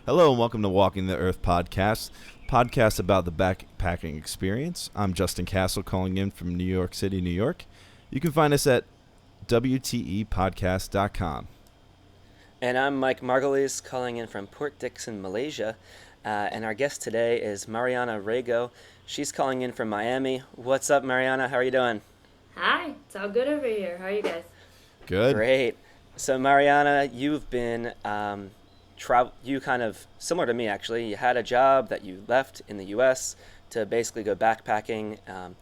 Hello and welcome to Walking the Earth podcast about the backpacking experience. I'm Justin Castle calling in from New York City, New York. You can find us at WTEpodcast.com. And I'm Mike Margulies calling in from Port Dickson, Malaysia. And our guest today is Mariana Rego. She's calling in from Miami. What's up, Mariana? How are you doing? Hi, it's all good over here. How are you guys? Good. Great. So, Mariana, you've been you kind of, similar to me actually, you had a job that you left in the U.S. to basically go backpacking. And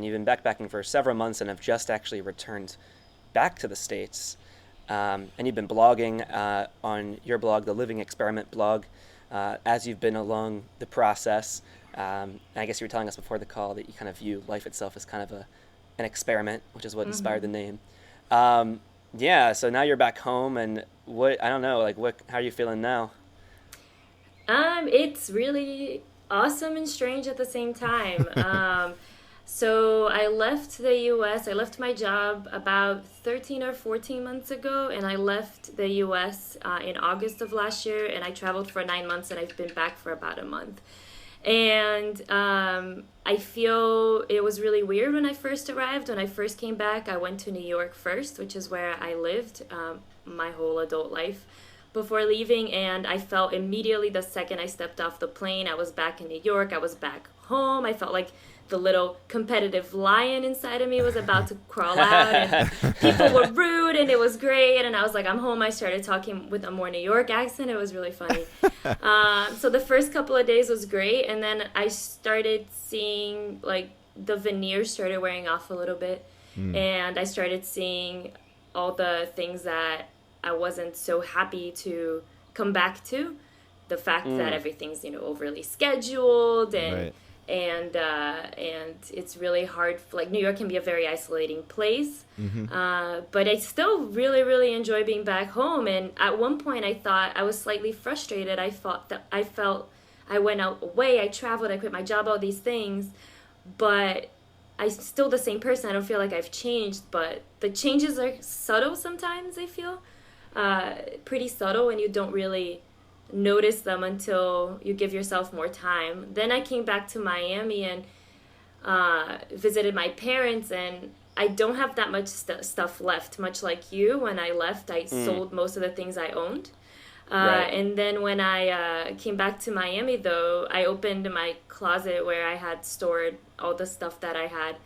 you've been backpacking for several months and have just actually returned back to the States. And you've been blogging on your blog, the Living Experiment blog, as you've been along the process. And I guess you were telling us before the call that you kind of view life itself as kind of an experiment, which is what inspired the name. So now you're back home, and how are you feeling now? It's really awesome and strange at the same time. So I left the U.S. I left my job about 13 or 14 months ago, and I left the U.S. In August of last year, and I traveled for 9 months, and I've been back for about a month. And I feel it was really weird when I first arrived. When I first came back, I went to New York first, which is where I lived my whole adult life before leaving. And I felt immediately the second I stepped off the plane, I was back in New York. I was back home. I felt like the little competitive lion inside of me was about to crawl out, and people were rude, and it was great. And I was like, I'm home. I started talking with a more New York accent. It was really funny. So the first couple of days was great, and then I started seeing like the veneer started wearing off a little bit, and I started seeing all the things that I wasn't so happy to come back to. The fact that everything's overly scheduled and. Right. And it's really hard. Like, New York can be a very isolating place, but I still really, really enjoy being back home. And at one point, I thought I was slightly frustrated. I felt I went away, I traveled, I quit my job, all these things, but I'm still the same person. I don't feel like I've changed, but the changes are subtle sometimes. I feel pretty subtle, and you don't really notice them until you give yourself more time. Then I came back to Miami and visited my parents, and I don't have that much stuff left. Much like you, when I left, I sold most of the things I owned. Right. And then when I came back to Miami, though, I opened my closet where I had stored all the stuff that I had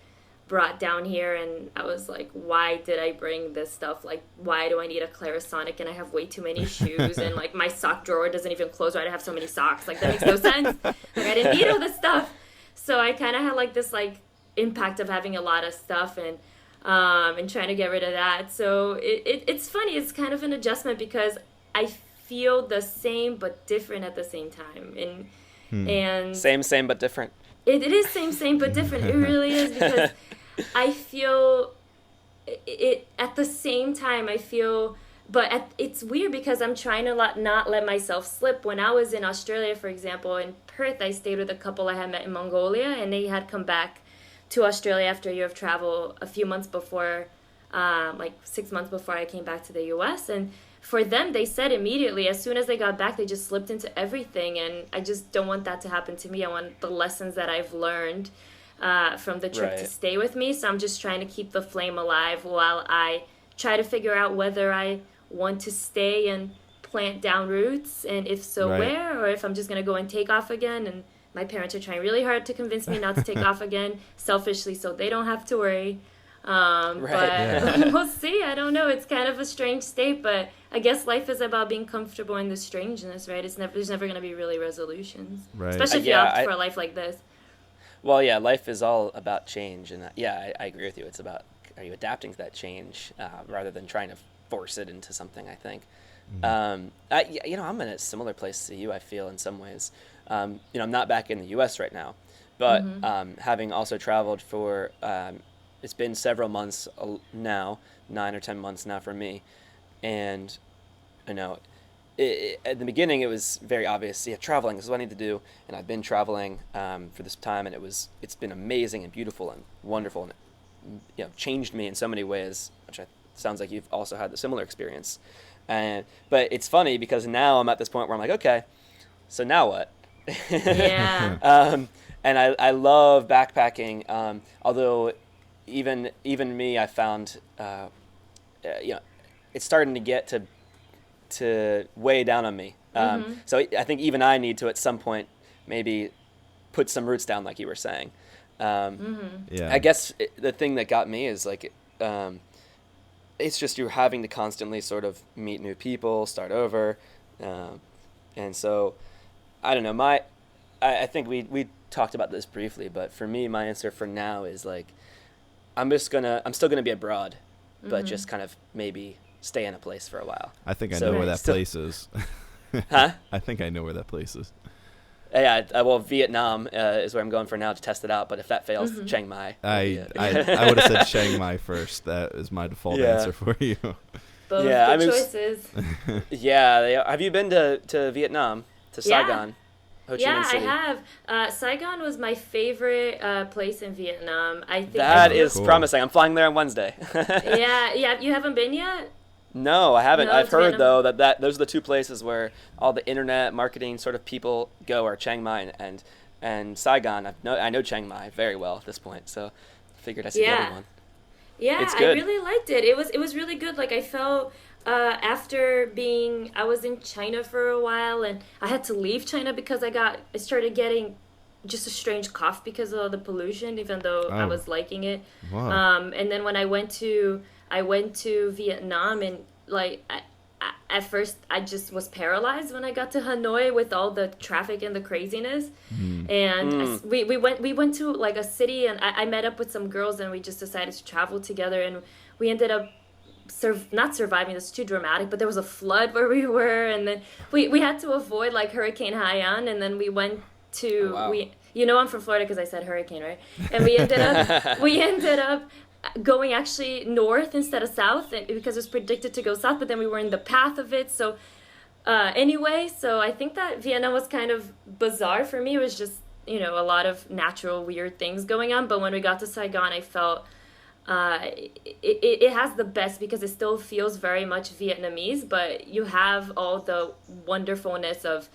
brought down here, and I was like, why did I bring this stuff? Like, why do I need a Clarisonic, and I have way too many shoes, and like my sock drawer doesn't even close right. I have so many socks. Like, that makes no sense. Like, I didn't need all this stuff. So I kind of had like this like impact of having a lot of stuff and trying to get rid of that. So it's funny. It's kind of an adjustment because I feel the same but different at the same time. And Same but different. It is same but different. It really is, because I feel it at the same time. It's weird because I'm trying to not let myself slip. When I was in Australia, for example, in Perth, I stayed with a couple I had met in Mongolia, and they had come back to Australia after a year of travel a few months before, like 6 months before I came back to the U.S. And for them, they said immediately, as soon as they got back, they just slipped into everything. And I just don't want that to happen to me. I want the lessons that I've learned from the trip to stay with me. So I'm just trying to keep the flame alive while I try to figure out whether I want to stay and plant down roots, and if so, where, or if I'm just going to go and take off again. And my parents are trying really hard to convince me not to take off again, selfishly, so they don't have to worry. But we'll see. I don't know. It's kind of a strange state, but I guess life is about being comfortable in the strangeness, right? There's never going to be really resolutions, especially if you opt for a life like this. Well, yeah, life is all about change, and I agree with you. It's about, are you adapting to that change rather than trying to force it into something, I think. I'm in a similar place to you, I feel, in some ways. I'm not back in the U.S. right now, but having also traveled for, it's been several months now, 9 or 10 months now for me, and, at the beginning, it was very obvious. Yeah, traveling, this is what I need to do, and I've been traveling for this time, and it's been amazing and beautiful and wonderful, and it changed me in so many ways, which sounds like you've also had a similar experience. But it's funny because now I'm at this point where I'm like, okay, so now what? Yeah. And I love backpacking. Although even me, I found it's starting to get to weigh down on me. So I think even I need to at some point maybe put some roots down, like you were saying. I guess the thing that got me is like it's just you're having to constantly sort of meet new people, start over, and so I don't know. I think we talked about this briefly, but for me, my answer for now is like I'm still gonna be abroad, but just kind of maybe stay in a place for a while. I think I know where that place is. Huh? I think I know where that place is. Yeah, well, Vietnam is where I'm going for now to test it out. But if that fails, Chiang Mai. I would have said Chiang Mai first. That is my default answer for you. Both good choices. Yeah, have you been to Vietnam, to Saigon? Ho Chi Minh City? I have. Saigon was my favorite place in Vietnam. I think that is cool. Promising. I'm flying there on Wednesday. Yeah. You haven't been yet? No, I haven't. No, I've heard Vietnam. though that those are the two places where all the internet marketing sort of people go are Chiang Mai and Saigon. I know Chiang Mai very well at this point, so I figured I should get one. Yeah, it's good. I really liked it. It was really good. Like I felt after I was in China for a while, and I had to leave China because I started getting just a strange cough because of the pollution, even though I was liking it. Wow. And then when I went to Vietnam, and like at first I just was paralyzed when I got to Hanoi with all the traffic and the craziness. And we went to like a city, and I met up with some girls, and we just decided to travel together, and we ended up not surviving. That's too dramatic, but there was a flood where we were, and then we had to avoid like Hurricane Haiyan, and then we went to I'm from Florida because I said hurricane, right? And we ended up going actually north instead of south because it was predicted to go south, but then we were in the path of it. So anyway, so I think that Vietnam was kind of bizarre for me. It was just, a lot of natural weird things going on. But when we got to Saigon, I felt it has the best because it still feels very much Vietnamese, but you have all the wonderfulness of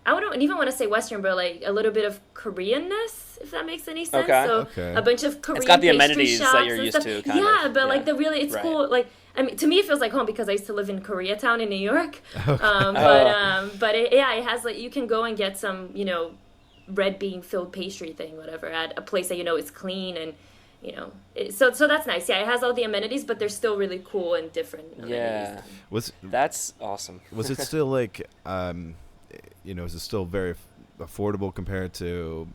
I wouldn't even want to say Western, but like a little bit of Koreanness, if that makes any sense. Okay. So a bunch of Korean it's got the pastry amenities shops that you're and used stuff. to. Kind of. But like it's right. cool. Like I mean, to me, it feels like home because I used to live in Koreatown in New York. It has like you can go and get some red bean filled pastry thing, whatever, at a place that is clean and. So that's nice. Yeah, it has all the amenities, but they're still really cool and different amenities. Yeah, that's awesome. Was it still like, is it still very affordable compared to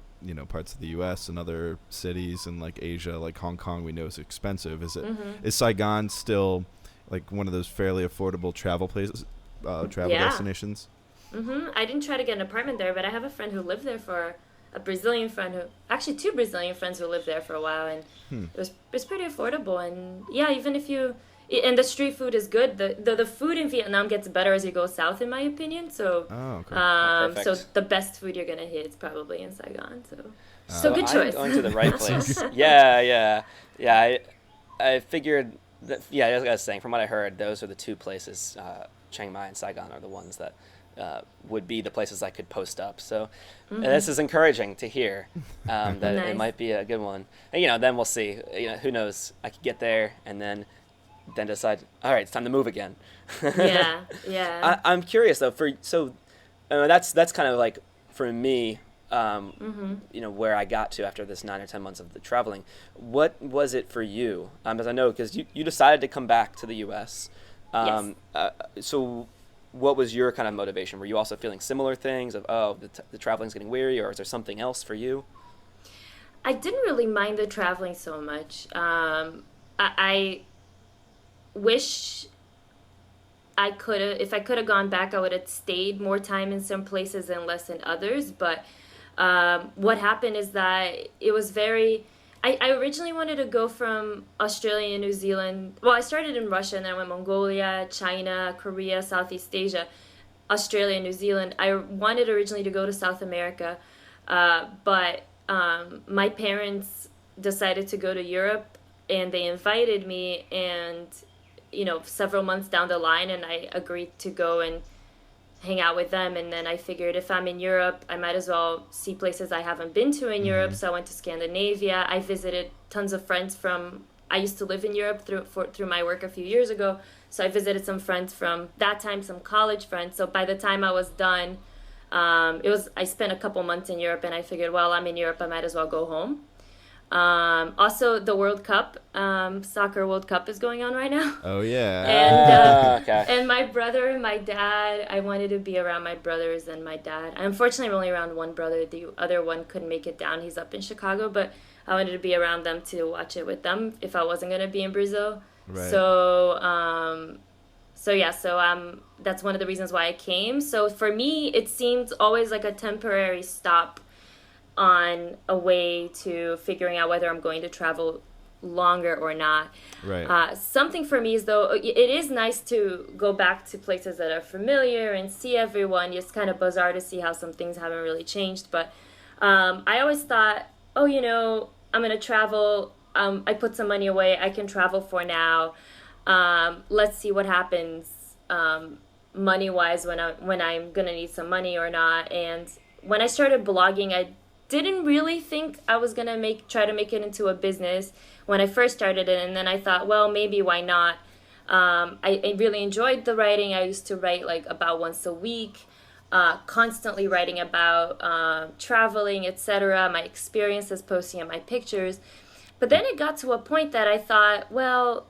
parts of the U.S. and other cities and like Asia, like Hong Kong? We know is expensive. Is Saigon still like one of those fairly affordable travel places, destinations? I didn't try to get an apartment there, but I have a friend who lived there for. A Brazilian friend actually 2 Brazilian friends who lived there for a while, and it was pretty affordable. And even if and the street food is good. The food in Vietnam gets better as you go south, in my opinion. So, so the best food you're gonna hit is probably in Saigon. So good choice. I'm going to the right place. Yeah. I figured that. Yeah, as I was saying, from what I heard, those are the 2 places. Chiang Mai and Saigon are the ones that. Would be the places I could post up. So this is encouraging to hear that Nice. It might be a good one. And, then we'll see. Who knows? I could get there and then decide, all right, it's time to move again. Yeah. I'm curious, though. That's kind of like, for me, where I got to after this 9 or 10 months of the traveling. What was it for you? As I know, because you decided to come back to the U.S. Yes. So what was your kind of motivation? Were you also feeling similar things of, the traveling's getting weary, or is there something else for you? I didn't really mind the traveling so much. I wish if I could have gone back, I would have stayed more time in some places and less in others. But what happened is that it was I originally wanted to go from Australia and New Zealand. Well, I started in Russia, and then I went Mongolia, China, Korea, Southeast Asia, Australia, New Zealand. I wanted originally to go to South America, but my parents decided to go to Europe, and they invited me, and several months down the line, and I agreed to go and hang out with them. And then I figured if I'm in Europe, I might as well see places I haven't been to in Europe. So I went to Scandinavia. I visited tons of friends I used to live in Europe through my work a few years ago. So I visited some friends from that time, some college friends. So by the time I was done, I spent a couple months in Europe, and I figured, well, I'm in Europe, I might as well go home. Also, the World Cup, soccer World Cup is going on right now. Oh, yeah. And okay. and my brother and my dad, I wanted to be around my brothers and my dad. Unfortunately, I'm only around one brother. The other one couldn't make it down. He's up in Chicago, but I wanted to be around them to watch it with them if I wasn't going to be in Brazil. Right. So that's one of the reasons why I came. So for me, it seemed always like a temporary stop on a way to figuring out whether I'm going to travel longer or not. Right. Something for me is, though, it is nice to go back to places that are familiar and see everyone. It's kind of bizarre to see how some things haven't really changed. But I always thought, I'm going to travel. I put some money away. I can travel for now. Let's see what happens money-wise when I'm going to need some money or not. And when I started blogging, I didn't really think I was going to try to make it into a business when I first started it. And then I thought, well, maybe why not? I really enjoyed the writing. I used to write like about once a week, constantly writing about traveling, etc., my experiences, posting my pictures. But then it got to a point that I thought, well,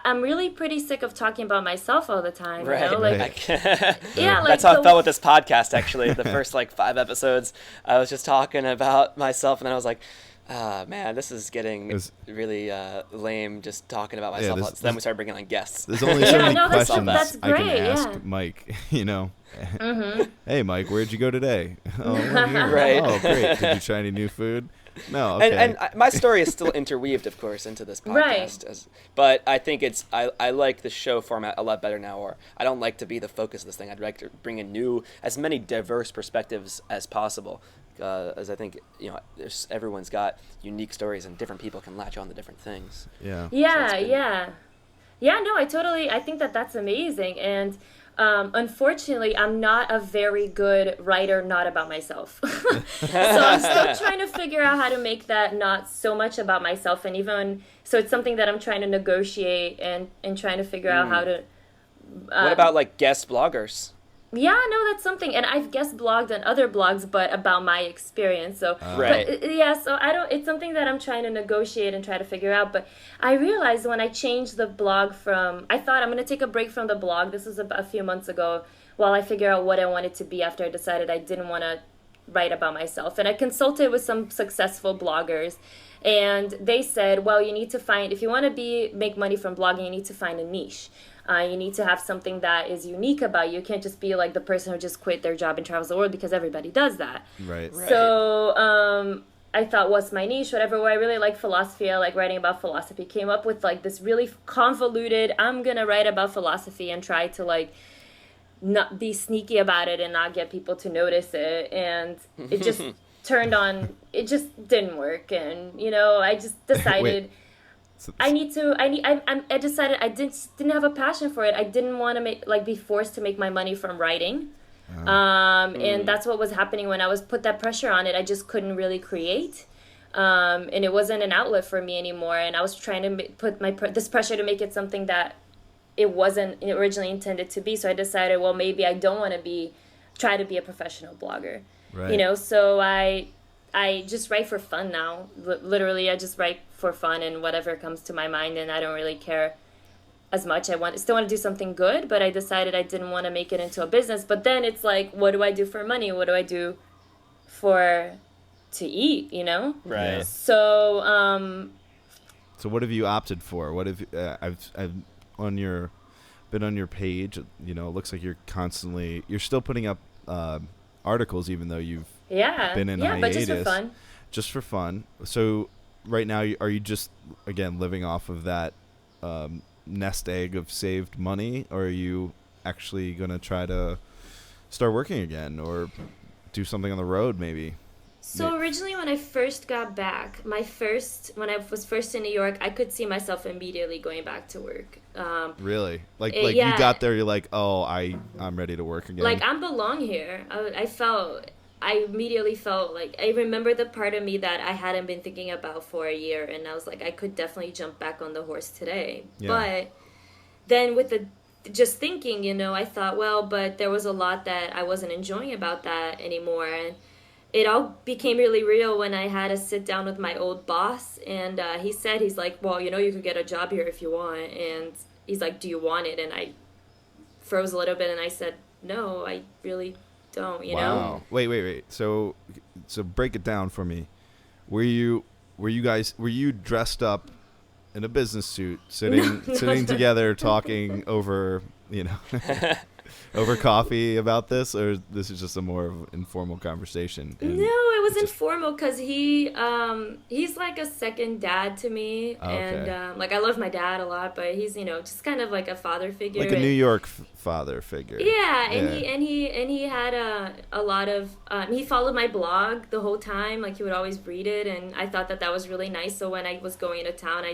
I'm really pretty sick of talking about myself all the time. Right. Like, yeah, that's how I felt with this podcast, actually. The first 5 episodes, I was just talking about myself, and then I was like, man, this is getting really lame just talking about myself. Then we started bringing on guests. There's only so many questions that's I can great, ask Mike, Mm-hmm. Hey, Mike, where'd you go today? Oh, we're here. Right. Oh, great. Did you try any new food? No, okay. And my story is still interweaved, of course, into this podcast. Right. But I think I like the show format a lot better now, or I don't like to be the focus of this thing. I'd like to bring in as many diverse perspectives as possible. As I think, everyone's got unique stories and different people can latch on to different things. Yeah. Yeah. No, I think that's amazing. And unfortunately, I'm not a very good writer, not about myself. So I'm still trying to figure out how to make that not so much about myself. And so it's something that I'm trying to negotiate and trying to figure out how to. What about guest bloggers? Yeah, no, that's something. And I've guest blogged on other blogs, but about my experience. So, right. But, yeah, so it's something that I'm trying to negotiate and try to figure out. But I realized when I changed the blog I thought I'm going to take a break from the blog. This was a few months ago while I figure out what I wanted to be after I decided I didn't want to write about myself. And I consulted with some successful bloggers. And they said, well, you need to if you want to make money from blogging, you need to find a niche. You need to have something that is unique about you. You can't just be like the person who just quit their job and travels the world, because everybody does that. Right. So I thought, what's my niche? Whatever. Where I really like philosophy, I like writing about philosophy. Came up with this really convoluted, I'm going to write about philosophy and try to not be sneaky about it and not get people to notice it. And it just it just didn't work. And, I just decided... I decided I didn't have a passion for it. I didn't want to be forced to make my money from writing. And that's what was happening when I was put that pressure on it. I just couldn't really create. And it wasn't an outlet for me anymore. And I was trying to put this pressure to make it something that it wasn't originally intended to be. So I decided, well, maybe I don't want to try to be a professional blogger. Right. So I just write for fun now. Literally, I just write for fun and whatever comes to my mind, and I don't really care as much. I still want to do something good, but I decided I didn't want to make it into a business. But then it's what do I do for money? What do I do to eat, Right. Yeah. So So what have you opted for? What have I've been on your page, it looks like you're still putting up articles even though you've been in hiatus. But just for fun. So right now, are you just, again, living off of that nest egg of saved money, or are you actually going to try to start working again or do something on the road maybe? So originally, when I first got back, when I was first in New York, I could see myself immediately going back to work. Really? Like Yeah. you got there, you're like, oh, I'm ready to work again. Like, I belong here. I immediately felt like, I remember the part of me that I hadn't been thinking about for a year, and I was like, I could definitely jump back on the horse today. Yeah. But then with just thinking, I thought, well, but there was a lot that I wasn't enjoying about that anymore. And it all became really real when I had to sit down with my old boss, and he's like, well, you could get a job here if you want. And he's like, do you want it? And I froze a little bit, and I said, no, I really don't, Wow. Wait. So break it down for me. Were you dressed up in a business suit, sitting together, talking over, over coffee about this, or this is just a more of informal conversation? No, it was informal because he's like a second dad to me, and like, I love my dad a lot, but he's just kind of like a father figure, like a New York father figure. Yeah, and he had a lot of he followed my blog the whole time, like he would always read it, and I thought that was really nice. So when I was going into town,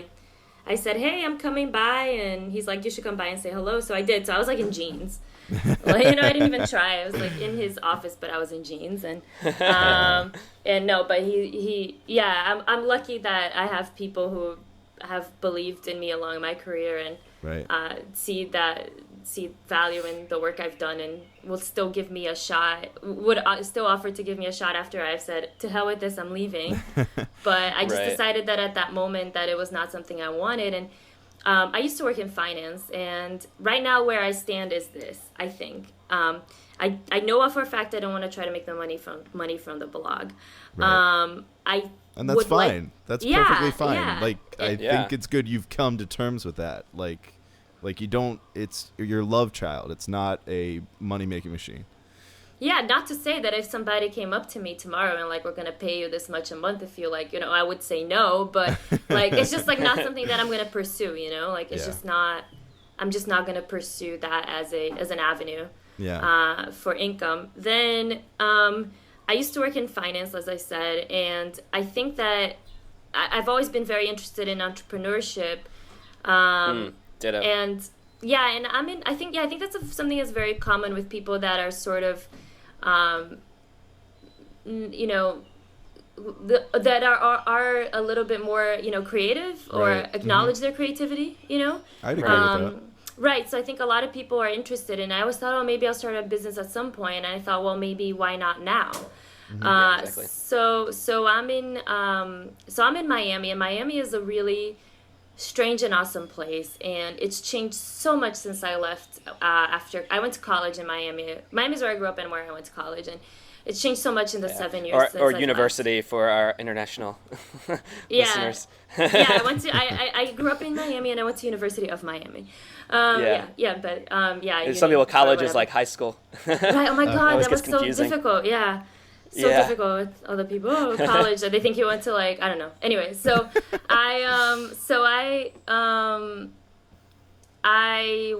I said, hey, I'm coming by, and he's like, you should come by and say hello. So I did. So I was like in jeans. Like, I didn't even try. I was like in his office, but I was in jeans, and no, but I'm lucky that I have people who have believed in me along my career, and right. See value in the work I've done, and will still give me a shot, would still offer to give me a shot after I've said, to hell with this, I'm leaving. But I just decided that at that moment that it was not something I wanted. And I used to work in finance, and right now where I stand is this, I think. I know for a fact I don't want to try to make the money from the blog. Right. And that's fine. That's perfectly fine. Yeah. Like, I think it's good you've come to terms with that. Like you don't, it's your love child. It's not a money-making machine. Yeah, not to say that if somebody came up to me tomorrow and like, we're going to pay you this much a month if you like, I would say no, but like, it's just like not something that I'm going to pursue, like it's just not, I'm just not going to pursue that as an avenue for income. Then I used to work in finance, as I said, and I think that I've always been very interested in entrepreneurship. Ditto. And I think that's something that's very common with people that are sort of, that are a little bit more, creative or acknowledge their creativity, I'd agree with that. Right. So I think a lot of people are interested, and I always thought, maybe I'll start a business at some point. And I thought, well, maybe why not now? Exactly. So I'm in Miami, and Miami is a really strange and awesome place, and it's changed so much since I left. After I went to college in Miami. Miami's where I grew up and where I went to college, and it's changed so much in the 7 years since or I university left. for our international listeners. I grew up in Miami, and I went to University of Miami. But some people college is like high school. Right. Oh my God, that was confusing. so difficult. Yeah. So difficult with other people. College, they think you went to like, I don't know. Anyway, so I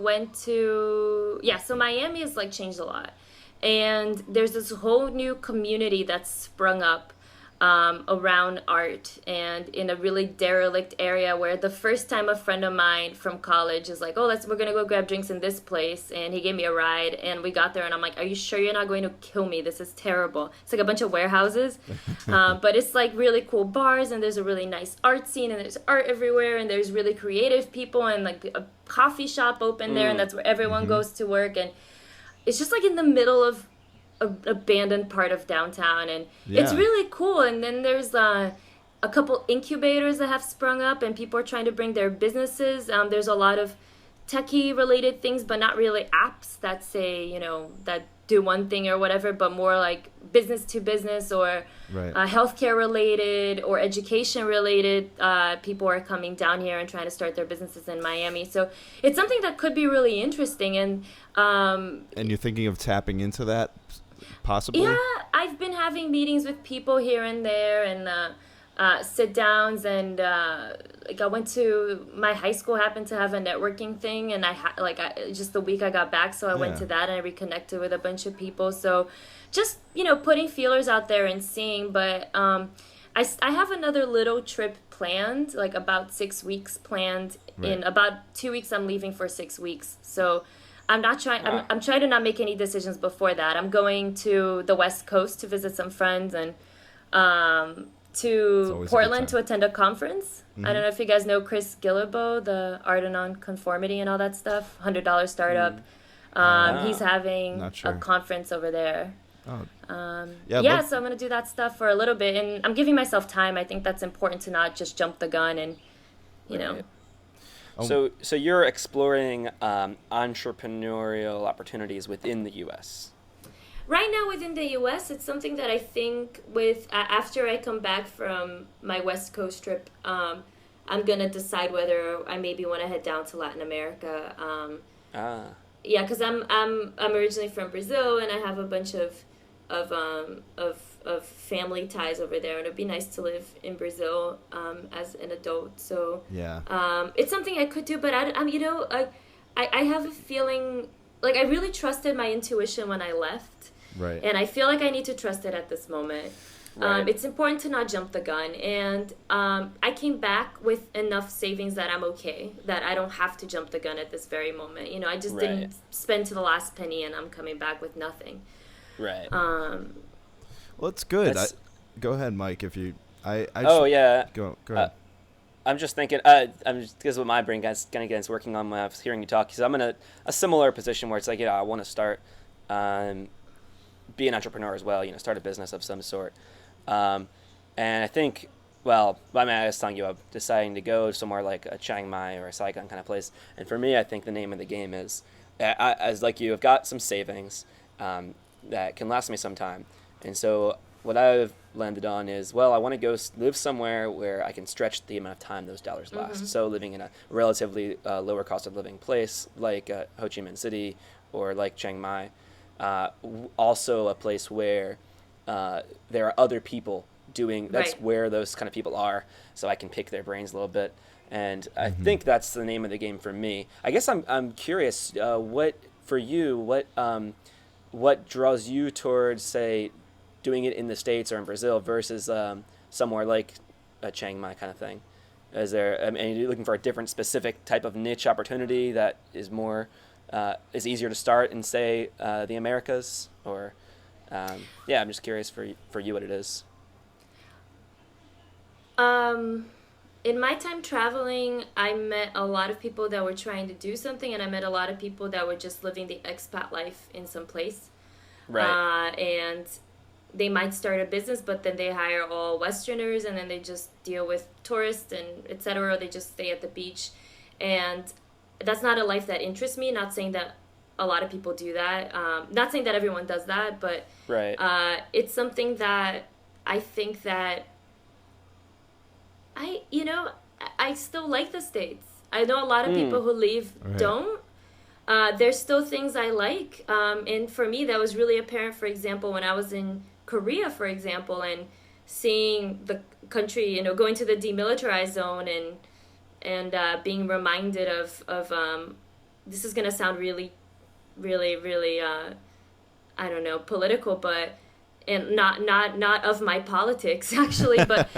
went to, so Miami has like changed a lot. And there's this whole new community that's sprung up around art, and in a really derelict area where the first time a friend of mine from college is like, we're gonna go grab drinks in this place, and he gave me a ride, and we got there, and I'm like, are you sure you're not going to kill me? This is terrible. It's like a bunch of warehouses, but it's like really cool bars, and there's a really nice art scene, and there's art everywhere, and there's really creative people, and like a coffee shop open there, and that's where everyone goes to work, and it's just like in the middle of abandoned part of downtown, and it's really cool. And then there's a couple incubators that have sprung up, and people are trying to bring their businesses. There's a lot of techie related things, but not really apps that say, that do one thing or whatever, but more like business to business or healthcare related or education related. People are coming down here and trying to start their businesses in Miami. So it's something that could be really interesting. And you're thinking of tapping into that possibly? Yeah, I've been having meetings with people here and there, and sit downs, and like I went to my high school happened to have a networking thing, and just the week I got back, so I went to that and I reconnected with a bunch of people. So just putting feelers out there and seeing. But I have another little trip planned, like about 6 weeks planned. Right. In about 2 weeks I'm leaving for 6 weeks, so I'm not trying. I'm trying to not make any decisions before that. I'm going to the West Coast to visit some friends, and to Portland to attend a conference. Mm-hmm. I don't know if you guys know Chris Gillibo, the Art of Nonconformity and all that stuff. $100 startup. He's having a conference over there. Oh. So I'm gonna do that stuff for a little bit, and I'm giving myself time. I think that's important to not just jump the gun and you know. So you're exploring entrepreneurial opportunities within the U.S. Right now within the U.S., it's something that I think after I come back from my West Coast trip, I'm gonna decide whether I maybe want to head down to Latin America. Yeah, because I'm originally from Brazil, and I have a bunch of family ties over there, and it'd be nice to live in Brazil as an adult. So it's something I could do, but I have a feeling like I really trusted my intuition when I left, right? And I feel like I need to trust it at this moment. Right. It's important to not jump the gun, and I came back with enough savings that I'm okay, that I don't have to jump the gun at this very moment. I just didn't spend to the last penny, and I'm coming back with nothing. Right. Well, it's good. Go ahead, Mike. If you, Go ahead. I'm just thinking. Because what my brain kind of gets working on when I was hearing you talk. Because I'm in a similar position where it's like, I want to start, be an entrepreneur as well. Start a business of some sort. And I think, I was telling you, I'm deciding to go somewhere like a Chiang Mai or a Saigon kind of place. And for me, I think the name of the game is, as like you, I've got some savings that can last me some time. And so what I've landed on is, I want to go live somewhere where I can stretch the amount of time those dollars last. Mm-hmm. So living in a relatively lower cost of living place like Ho Chi Minh City or like Chiang Mai. Also a place where there are other people doing, that's where those kind of people are, so I can pick their brains a little bit. And I think that's the name of the game for me. I guess I'm curious, what draws you towards, say, doing it in the States or in Brazil versus somewhere like a Chiang Mai kind of thing? Are you looking for a different specific type of niche opportunity that is more is easier to start in, say, the Americas? Or I'm just curious for you what it is. In my time traveling, I met a lot of people that were trying to do something, and I met a lot of people that were just living the expat life in some place. Right. And they might start a business, but then they hire all Westerners, and then they just deal with tourists and et cetera, or they just stay at the beach. And that's not a life that interests me. Not saying that a lot of people do that. Not saying that everyone does that, but it's something that I think that I still like the States. I know a lot of people who leave don't. There's still things I like. And for me, that was really apparent, for example, when I was in Korea, for example, and seeing the country, going to the demilitarized zone and being reminded of this is going to sound really, really, really, I don't know, political, but and not of my politics actually, but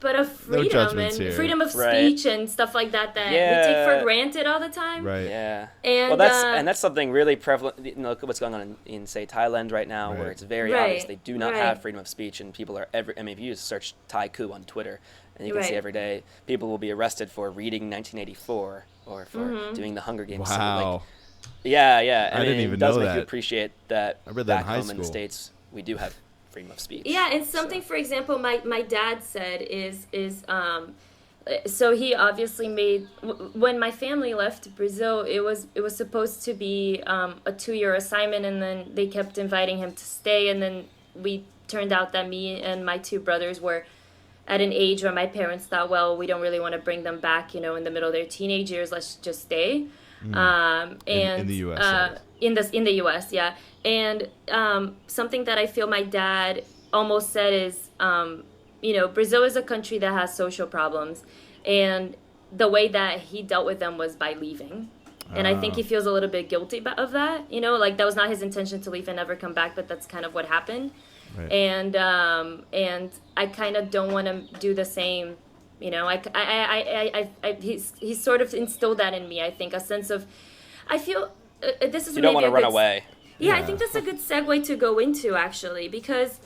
but of freedom and freedom of speech and stuff like that we take for granted all the time. Right. Yeah. And that's something really prevalent. Look at what's going on in say Thailand right now, where it's very obvious they do not have freedom of speech, and people are if you search Thai coup on Twitter, and you can see every day people will be arrested for reading 1984 or for doing the Hunger Games. Wow. I didn't even know that. It does make you appreciate that. I read that back in high home school. In the States, we do have freedom of speech. Yeah, and something, for example, my dad said is so he obviously made, when my family left Brazil, it was supposed to be a 2-year assignment, and then they kept inviting him to stay, and then we turned out that me and my 2 brothers were at an age where my parents thought, well, we don't really want to bring them back, in the middle of their teenage years, let's just stay. And in the U.S. In the U.S., yeah. And something that I feel my dad almost said is, Brazil is a country that has social problems, and the way that he dealt with them was by leaving. And I think he feels a little bit guilty of that, like that was not his intention to leave and never come back, but that's kind of what happened. Right. And I kind of don't want to do the same, he's sort of instilled that in me, I think, a sense of, I feel, this is you don't want to run away. Yeah, I think that's a good segue to go into, actually, because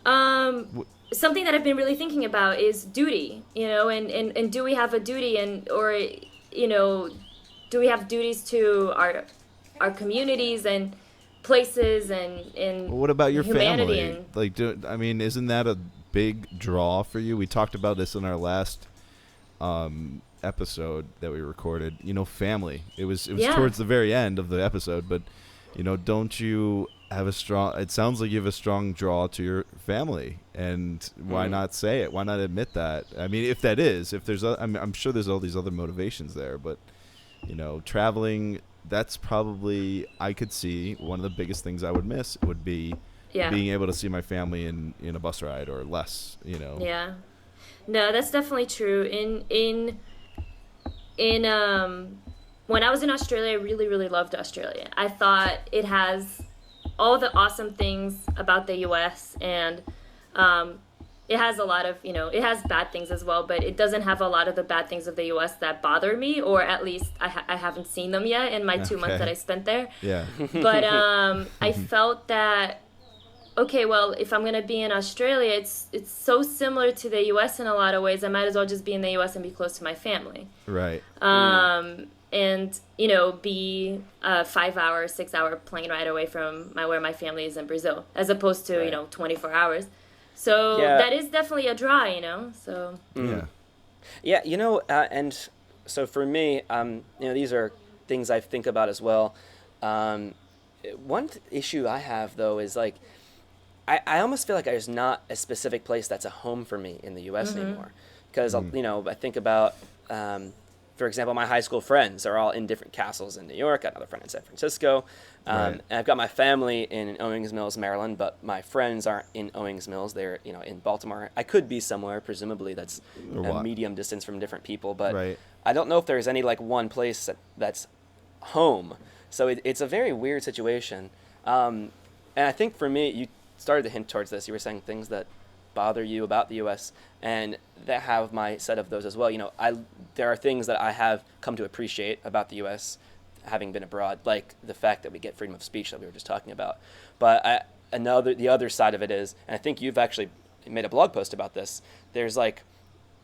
something that I've been really thinking about is duty, and do we have a duty, or do we have duties to our communities and places and what about your humanity family? Isn't that a big draw for you? We talked about this in our last episode that we recorded. Family. It was towards the very end of the episode, but don't you have it sounds like you have a strong draw to your family, and why not say it? Why not admit that? If there's I'm sure there's all these other motivations there, but traveling, that's probably, I could see one of the biggest things I would miss would be being able to see my family in a bus ride or less, Yeah. No, that's definitely true. In when I was in Australia, I really, really loved Australia. I thought it has all the awesome things about the US, and it has a lot of, it has bad things as well, but it doesn't have a lot of the bad things of the U.S. that bother me, or at least I haven't seen them yet in my 2 months that I spent there. Yeah. But I felt that, okay, well, if I'm going to be in Australia, it's so similar to the U.S. in a lot of ways. I might as well just be in the U.S. and be close to my family. Right. And, be a 5-hour, 6-hour plane ride away from where my family is in Brazil, as opposed to, 24 hours. So that is definitely a draw, so. Yeah, and so for me, these are things I think about as well. One issue I have, though, is like, I almost feel like there's not a specific place that's a home for me in the U.S. anymore. Because, I think about, for example, my high school friends are all in different castles in New York. I got another friend in San Francisco. And I've got my family in Owings Mills, Maryland, but my friends aren't in Owings Mills. They're, in Baltimore. I could be somewhere, presumably, that's a medium distance from different people. But I don't know if there's any, one place that's home. So it's a very weird situation. And I think for me, you started to hint towards this. You were saying things that bother you about the U.S., and that have my set of those as well. There are things that I have come to appreciate about the U.S., having been abroad, like the fact that we get freedom of speech that we were just talking about. But the other side of it is, and I think you've actually made a blog post about this, there's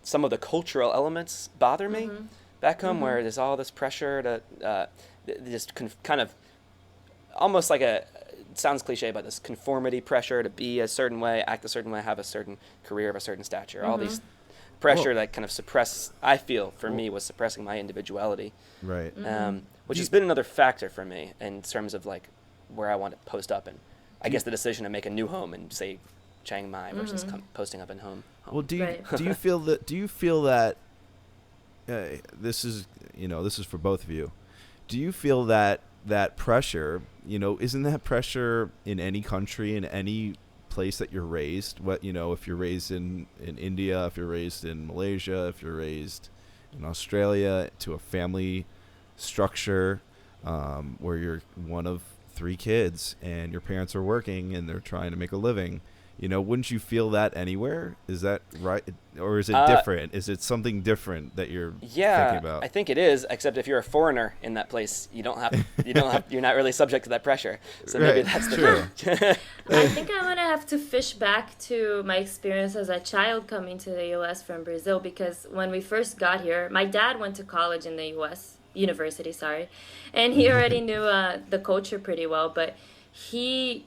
some of the cultural elements bother me back home, where there's all this pressure to just kind of almost like it sounds cliche, but this conformity pressure to be a certain way, act a certain way, have a certain career of a certain stature, all these pressure that kind of I feel for me was suppressing my individuality. Right. Which has been another factor for me in terms of where I want to post up, and I guess the decision to make a new home in, say, Chiang Mai versus posting up in home. Well, do you feel that this is for both of you? Do you feel that pressure, isn't that pressure in any country, in any place that you're raised? What, if you're raised in India, if you're raised in Malaysia, if you're raised in Australia, to a family structure where you're one of 3 kids and your parents are working and they're trying to make a living, wouldn't you feel that anywhere? Is that right? Or is it different? Is it something different that you're thinking about? I think it is, except if you're a foreigner in that place, you're not really subject to that pressure. So maybe that's the thing. I think I'm going to have to fish back to my experience as a child coming to the U.S. from Brazil, because when we first got here, my dad went to college in the U.S., university, and he already knew the culture pretty well, but he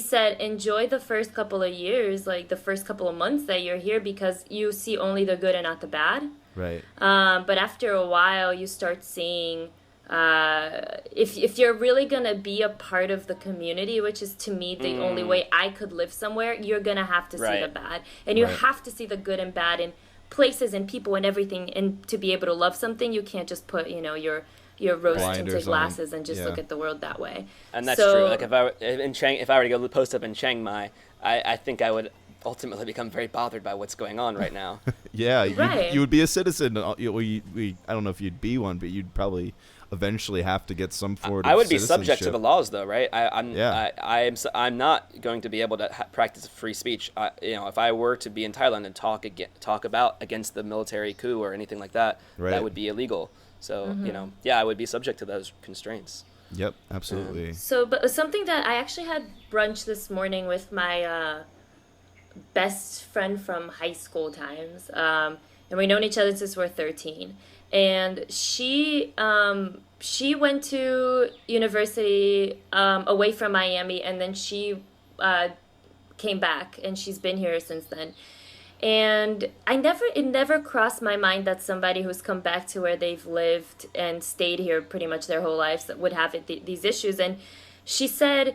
said, enjoy the first couple of years, the first couple of months that you're here, because you see only the good and not the bad. Right. But after a while, you start seeing, if you're really going to be a part of the community, which is, to me, the only way I could live somewhere, you're going to have to see the bad. And you have to see the good and bad in places and people and everything. And to be able to love something, you can't just put, your rose-tinted glasses and just look at the world that way. And that's true. If I were to go post up in Chiang Mai, I think I would ultimately become very bothered by what's going on right now. Yeah, Right. you would be a citizen. I don't know if you'd be one, but you'd probably eventually have to get some sort of I would be citizenship. subject to the laws, though, right? Yeah. I'm not going to be able to practice free speech. If I were to be in Thailand and talk against the military coup or anything like that, Right. that would be illegal. So, I would be subject to those constraints. Yep, absolutely. So, but something that I actually had brunch this morning with my best friend from high school times, and we've known each other since we're 13. And she went to university away from Miami, and then she came back, and she's been here since then. And it never crossed my mind that somebody who's come back to where they've lived and stayed here pretty much their whole lives would have these issues. And she said,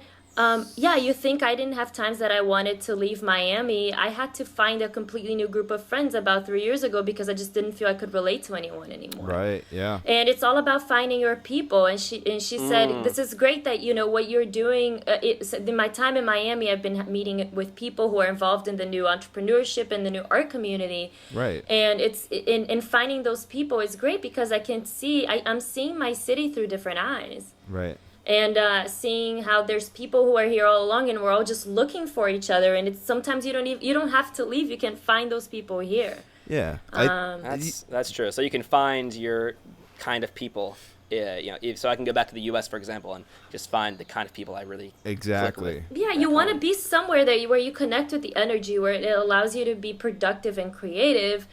you think I didn't have times that I wanted to leave Miami? I had to find a completely new group of friends about 3 years ago because I just didn't feel I could relate to anyone anymore. Right, yeah. And it's all about finding your people. And she said, this is great that, what you're doing. In my time in Miami, I've been meeting with people who are involved in the new entrepreneurship and the new art community. Right. And it's in finding those people is great because I can see, I'm seeing my city through different eyes. Right. And seeing how there's people who are here all along, and we're all just looking for each other. And it's sometimes you don't have to leave; you can find those people here. Yeah, That's true. So you can find your kind of people. So I can go back to the U.S., for example, and just find the kind of people I really exactly. click with. Yeah, you want to be somewhere where you connect with the energy, where it allows you to be productive and creative.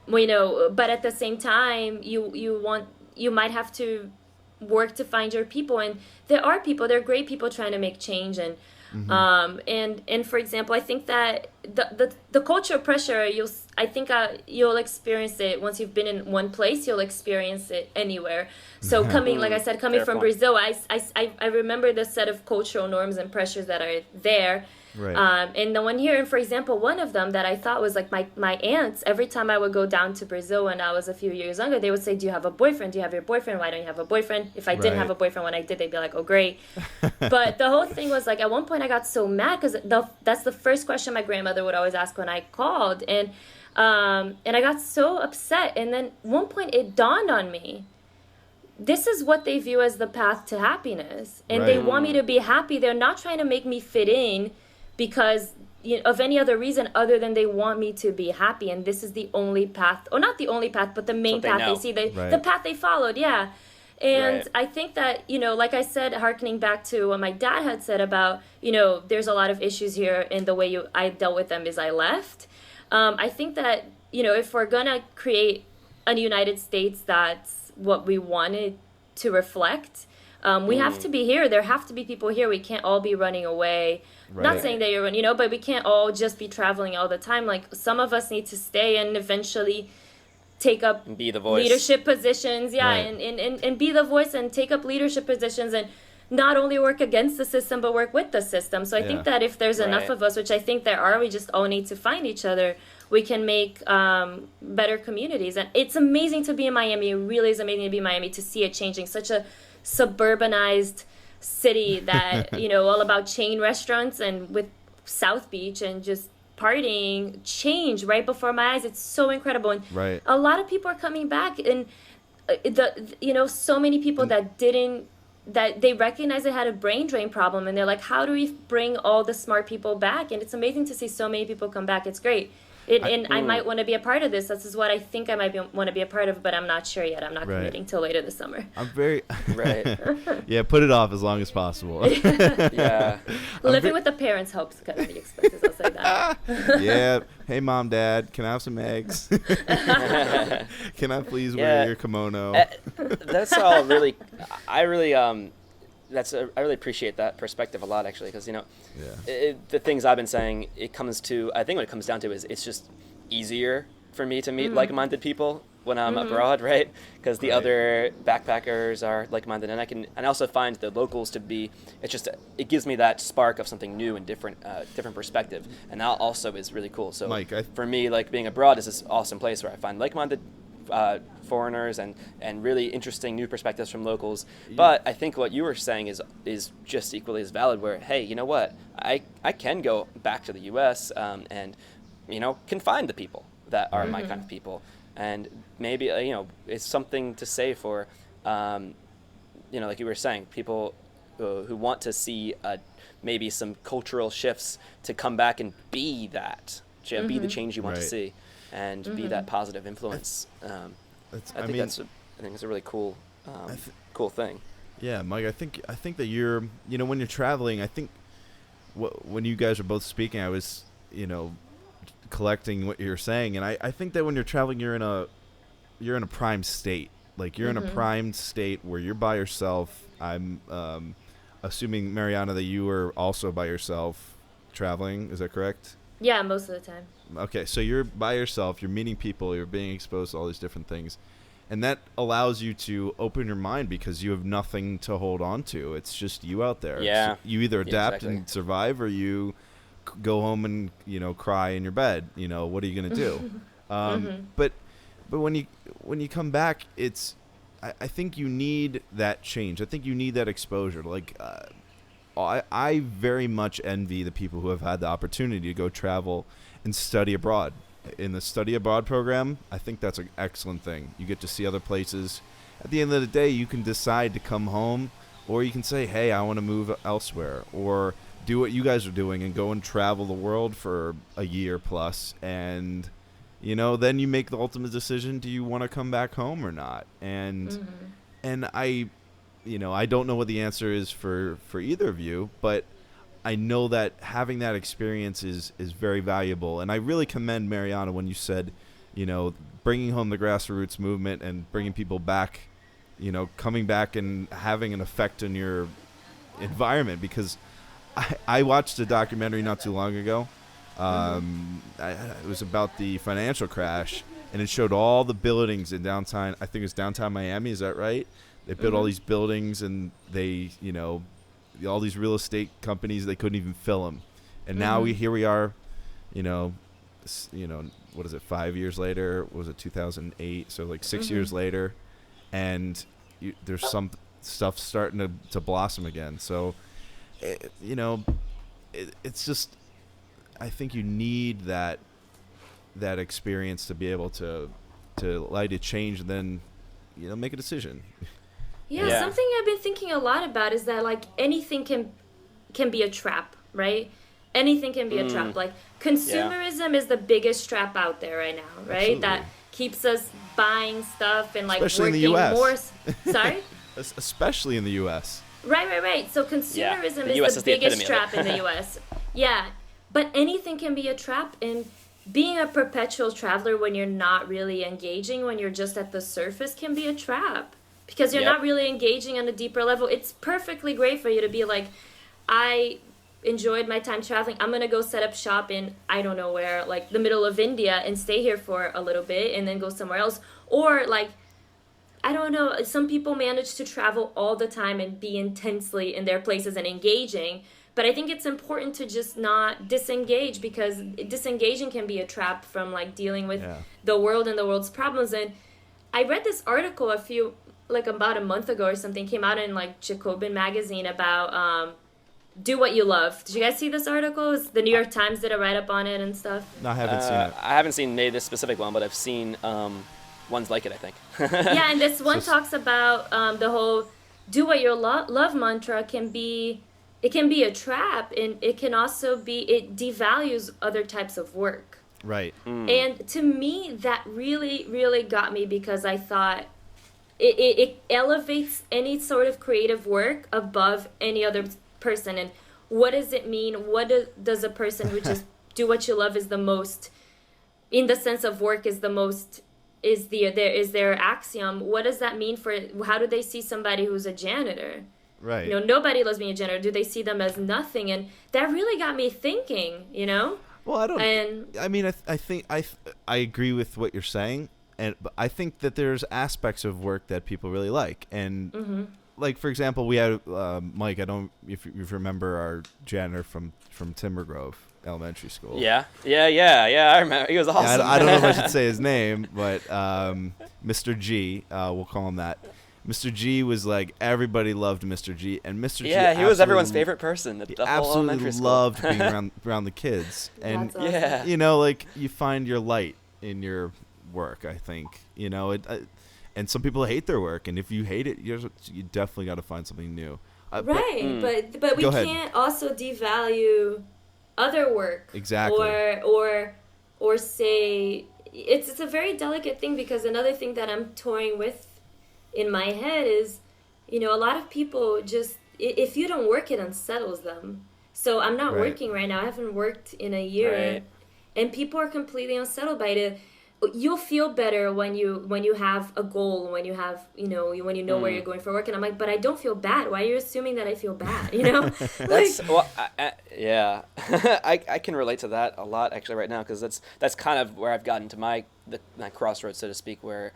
But at the same time, you might have to work to find your people, and there are great people trying to make change, and and for example, I think that the cultural pressure you'll experience it once you've been in one place. You'll experience it anywhere. So coming from Brazil, I remember the set of cultural norms and pressures that are there. Right. And the one here, and for example, one of them that I thought was like my aunts, every time I would go down to Brazil when I was a few years younger, they would say, do you have a boyfriend? Do you have your boyfriend? Why don't you have a boyfriend? If I didn't have a boyfriend when I did, they'd be like, oh, great. But the whole thing was like, at one point I got so mad because that's the first question my grandmother would always ask when I called. And I got so upset. And then one point it dawned on me. This is what they view as the path to happiness. And they want me to be happy. They're not trying to make me fit in because of any other reason other than they want me to be happy, and this is the only path, or not the only path, but the main path they see, the path they followed, yeah. And I think that, like I said, hearkening back to what my dad had said about, there's a lot of issues here, and the way I dealt with them is I left. I think that, if we're gonna create a United States that's what we wanted to reflect, we have to be here. There have to be people here. We can't all be running away. Right. Not saying that you're, but we can't all just be traveling all the time. Like, some of us need to stay and eventually take up and be the voice. Leadership positions. Yeah, right. and be the voice and take up leadership positions and not only work against the system, but work with the system. So I think that if there's enough of us, which I think there are, we just all need to find each other, we can make better communities. And it's amazing to be in Miami. It really is amazing to be in Miami, to see it changing. Such a suburbanized city that, all about chain restaurants and with South Beach and just partying change right before my eyes. It's so incredible. And a lot of people are coming back, and so many people that they recognize they had a brain drain problem, and they're like, how do we bring all the smart people back? And it's amazing to see so many people come back. It's great. I might want to be a part of this. This is what I think I might want to be a part of, but I'm not sure yet. I'm not committing till later this summer. I'm very yeah. Put it off as long as possible. Yeah. Living with the parents helps cut the expenses. I'll say that. Yeah. Hey, Mom, Dad, can I have some eggs? Can I please wear your kimono? That's all really. I really appreciate that perspective a lot, actually, because the things I've been saying, I think what it comes down to is it's just easier for me to meet like-minded people when I'm abroad, right? Because the other backpackers are like-minded, and I also find the locals to be. It gives me that spark of something new and different perspective, and that also is really cool. So Mike, for me, like, being abroad is this awesome place where I find like-minded foreigners and really interesting new perspectives from locals. But I think what you were saying is just equally as valid, where, hey, you know what, I can go back to the U.S. And can find the people that are my kind of people, and maybe it's something to say for like you were saying, people who want to see maybe some cultural shifts, to come back and be that, be the change you want to see, and be that positive influence. I think it's a really cool cool thing. Yeah, Mike, I think that you're, when you're traveling, I think when you guys are both speaking, I was, collecting what you're saying, and I think that when you're traveling, you're in a prime state. Like, you're in a primed state where you're by yourself. I'm assuming, Mariana, that you were also by yourself traveling. Is that correct? Yeah, most of the time. Okay, so you're by yourself. You're meeting people. You're being exposed to all these different things. And that allows you to open your mind, because you have nothing to hold on to. It's just you out there. Yeah. So you either adapt exactly. and survive, or you go home and, cry in your bed. What are you going to do? But when you come back, I think you need that change. I think you need that exposure. Like, I very much envy the people who have had the opportunity to go travel and study abroad. In the study abroad program, I think that's an excellent thing. You get to see other places. At the end of the day, you can decide to come home, or you can say, hey, I want to move elsewhere, or do what you guys are doing and go and travel the world for a year plus. And, then you make the ultimate decision. Do you want to come back home or not? And I don't know what the answer is for either of you, but I know that having that experience is very valuable. And I really commend Mariana when you said, bringing home the grassroots movement and bringing people back, coming back and having an effect on your environment. Because I watched a documentary not too long ago. It was about the financial crash, and it showed all the buildings in downtown. I think it was downtown Miami. Is that right? They built all these buildings, and they, all these real estate companies, they couldn't even fill them. And now here we are, what is it, 5 years later? Was it 2008? So like 6 years later, and there's some stuff starting to blossom again. So, it's just, I think you need that experience to be able to allow you to change, and then, make a decision. Yeah, something I've been thinking a lot about is that, like, anything can be a trap, right? Anything can be a trap. Like, consumerism is the biggest trap out there right now, right? Absolutely. That keeps us buying stuff and, like, Especially working in the US. more. Sorry? Especially in the U.S. Right. So consumerism the US is the the biggest epitome of trap it. in the U.S. Yeah, but anything can be a trap, and being a perpetual traveler when you're not really engaging, when you're just at the surface, can be a trap. Because you're not really engaging on a deeper level. It's perfectly great for you to be like, I enjoyed my time traveling. I'm going to go set up shop in, I don't know where, like the middle of India, and stay here for a little bit and then go somewhere else. Or like, I don't know, some people manage to travel all the time and be intensely in their places and engaging. But I think it's important to just not disengage, because disengaging can be a trap from like dealing with the world and the world's problems. And I read this article about a month ago or something, came out in like Jacobin magazine about do what you love. Did you guys see this article? The New York Times did a write-up on it and stuff. No, I haven't seen it. I haven't seen this specific one, but I've seen ones like it, I think. Yeah, and this one talks about the whole do what you love mantra can be a trap, and it can also it devalues other types of work. Right. And to me, that really, really got me, because I thought it elevates any sort of creative work above any other person. And what does it mean? What does a person who just do what you love is the most, in the sense of work, is the most, is their axiom? What does that mean for, how do they see somebody who's a janitor? Right. Nobody loves being a janitor. Do they see them as nothing? And that really got me thinking, Well, I don't. And I mean, I think I agree with what you're saying, but I think that there's aspects of work that people really like, and like for example, we had Mike. I don't if you remember our janitor from Timber Grove Elementary School. Yeah. I remember. He was awesome. Yeah, I don't know if I should say his name, but Mr. G, we'll call him that. Mr. G was like, everybody loved Mr. G, and Mr. G. Yeah, he was everyone's favorite person at the whole elementary school. Loved being around the kids, and That's awesome. Yeah, like you find your light in your work. I think and some people hate their work, and if you hate it, you definitely got to find something new. Right, but we can't also devalue other work. Exactly. Or say it's a very delicate thing, because another thing that I'm toying with in my head is, a lot of people just, if you don't work, it unsettles them. So I'm not working right now. I haven't worked in a year. Right. And people are completely unsettled by it. You'll feel better when you have a goal, when you have, when you know where you're going for work. And I'm like, but I don't feel bad. Why are you assuming that I feel bad? That's yeah. I can relate to that a lot actually right now, because that's kind of where I've gotten to my crossroads, so to speak, where,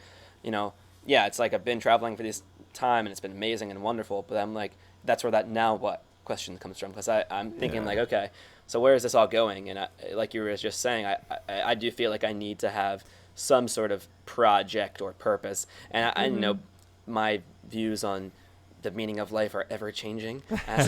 it's like I've been traveling for this time and it's been amazing and wonderful, but I'm like, that's where that now what question comes from, because I'm thinking like, okay, so where is this all going? And like you were just saying, I do feel like I need to have some sort of project or purpose. And I know my views on the meaning of life are ever changing. As